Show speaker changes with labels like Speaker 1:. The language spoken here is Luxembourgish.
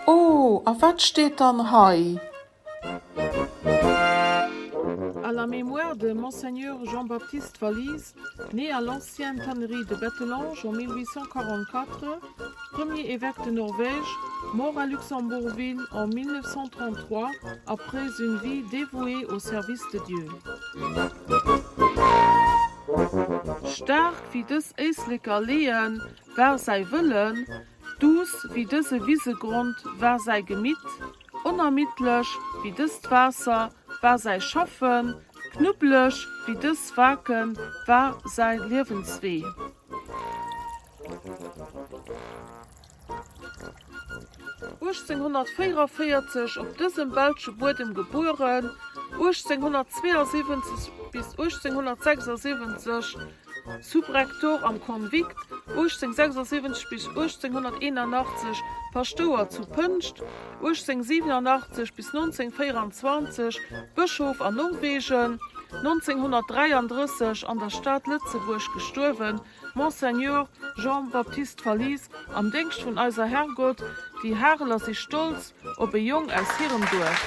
Speaker 1: Oh, a wat steht dann hei?
Speaker 2: À la mémoire de Monseigneur Jean-Baptiste Valise, né à l'ancienne tannerie de Bettelange en 1844, premier évêque de Norvège, mort à Luxembourgville en 1933 après une vie dévouée au service de Dieu. Stark wie des eislicher Lehen war sei Willen, dus wie diese Wiesegrund war sei Gemüt, unermittlech wie des Wasser war sei Schaffen, knubbelig wie des Waken war sein Lebensweh. auf diesem Belgische Boden geboren, 1872 bis 1876 Subrektor am Konvikt, 1876 bis 1881 Pastor zu Püncht, 1887 bis 1924 Bischof an Norwegen, 1933 an der Stadt Lützeburg gestorben, Monseigneur Jean-Baptiste Valise am Denkst von unser Herrgott, die Herren lassen sich stolz, ob er jung als Hirn durch.